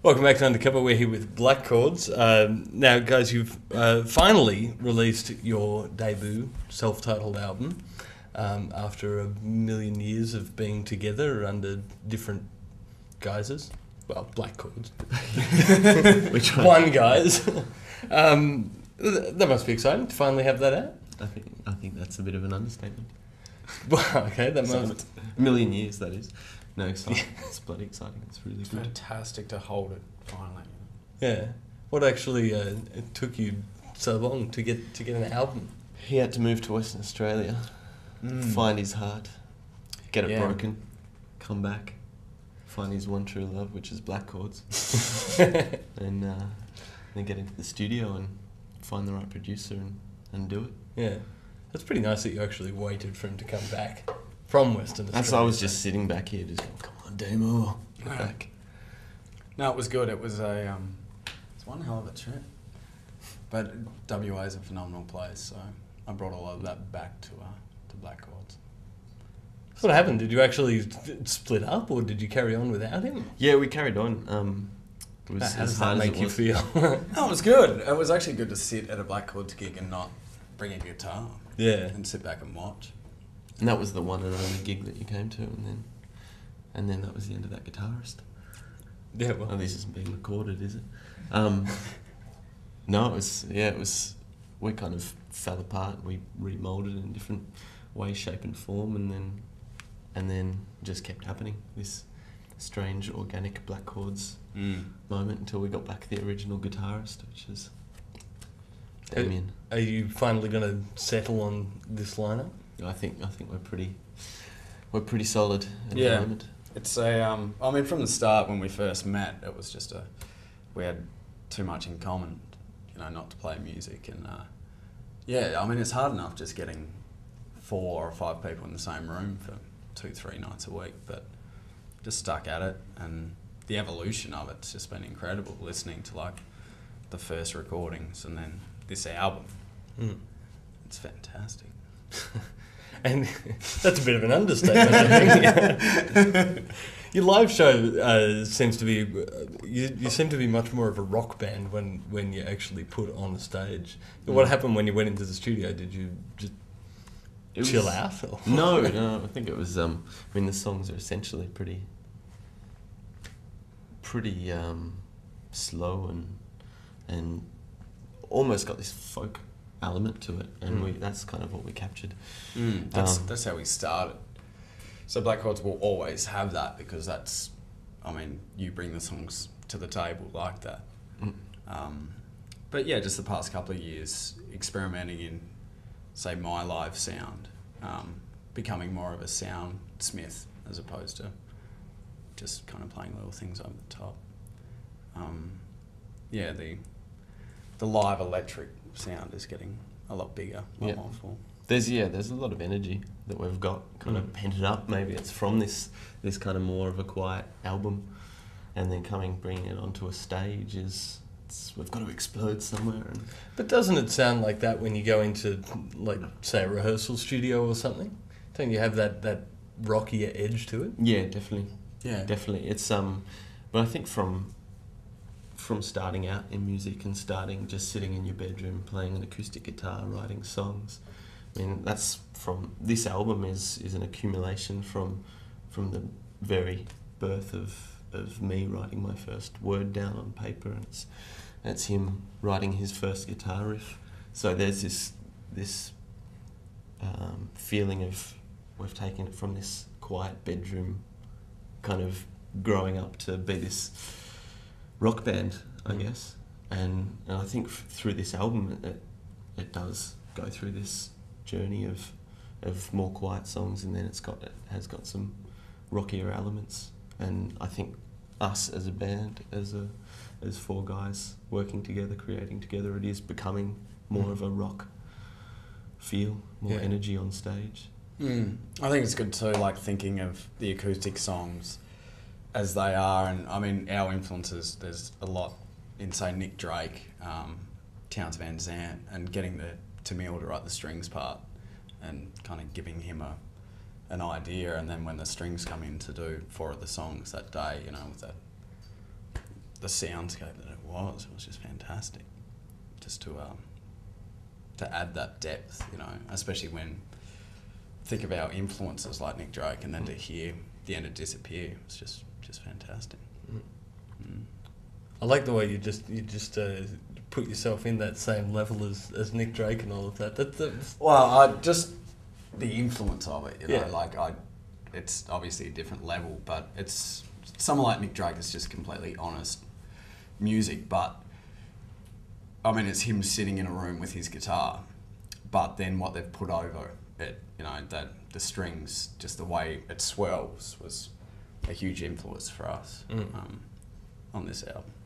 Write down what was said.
Welcome back to Undercover. We're here with Black Chords. Now, guys, you've finally released your debut self-titled album after a million years of being together under different guises. Well, Black Chords. Which one? One guise. That must be exciting to finally have that out. I think that's a bit of an understatement. Well, okay, that must... A million years, that is. No, exciting. It's bloody exciting. It's really good. Fantastic to hold it finally. Yeah. What actually it took you so long to get an album? He had to move to Western Australia, find his heart, get it broken, come back, find his one true love, which is Black Chords, and then get into the studio and find the right producer and do it. Yeah. That's pretty nice that you actually waited for him to come back from Western Australia. That's why I was just sitting back here, just going, come on, Damo, get back. No, it was good. It was it's one hell of a trip. But WA is a phenomenal place, so I brought all of that back to Black Chords. So what happened? Did you actually split up, or did you carry on without him? Yeah, we carried on. It was How does that make you feel? No, it was good. It was actually good to sit at a Black Chords gig and not bring a guitar. Yeah. And sit back and watch. And that was the one and only gig that you came to, and then that was the end of that guitarist. Yeah, well. Oh, this isn't being recorded, is it? No, it was. We kind of fell apart. We remolded in different way, shape, and form, and then just kept happening. This strange organic Black Chords moment until we got back the original guitarist, which is Damian. Are you finally going to settle on this lineup? I think we're pretty solid at the moment. It's I mean, from the start when we first met, it was just we had too much in common, not to play music, and I mean, it's hard enough just getting 4 or 5 people in the same room for 2-3 nights a week, but just stuck at it, and the evolution of it's just been incredible, listening to like the first recordings and then this album. It's fantastic. And that's a bit of an understatement, I think. Your live show seems to be... you seem to be much more of a rock band when you actually put on a stage. What happened when you went into the studio? Did you just chill out? Or? No, I think it was... I mean, the songs are essentially pretty slow and almost got this folk element to it, and that's kind of what we captured. That's how we started. So Black Chords will always have that, because that's, I mean, you bring the songs to the table like that. But yeah, just the past couple of years experimenting in, say, my live sound, becoming more of a soundsmith as opposed to just kind of playing little things over the top. The live electric sound is getting a lot bigger, a lot more full. There's a lot of energy that we've got kind of pented up. Maybe it's from this kind of more of a quiet album, and then bringing it onto a stage we've got to explode somewhere. But doesn't it sound like that when you go into, like, say, a rehearsal studio or something? Don't you have that rockier edge to it? Yeah, definitely. Yeah, definitely. It's but I think from starting out in music and starting just sitting in your bedroom playing an acoustic guitar, writing songs. I mean, that's from this album is an accumulation from the very birth of me writing my first word down on paper, and it's him writing his first guitar riff. So there's this feeling of we've taken it from this quiet bedroom, kind of growing up to be this rock band, I guess, and I think through this album it does go through this journey of more quiet songs, and then it has got some rockier elements. And I think us as a band, as 4 guys working together, creating together, it is becoming more of a rock feel, more energy on stage. I think it's good too, like thinking of the acoustic songs as they are, and I mean our influences, there's a lot in, say, Nick Drake, Townes Van Zandt, and getting Tamil to write the strings part and kind of giving him an idea, and then when the strings come in to do 4 of the songs that day, with that the soundscape that it was just fantastic. Just to add that depth, you know, especially when think of our influences like Nick Drake, and then to hear the end of Disappear, it's just fantastic. I like the way you just put yourself in that same level as Nick Drake and all of that. Well, I just the influence of it, you know, Yeah. like it's obviously a different level, but it's someone like Nick Drake is just completely honest music, but I mean, it's him sitting in a room with his guitar, but then what they've put over it, you know, that the strings, just the way it swells was a huge influence for us on this album.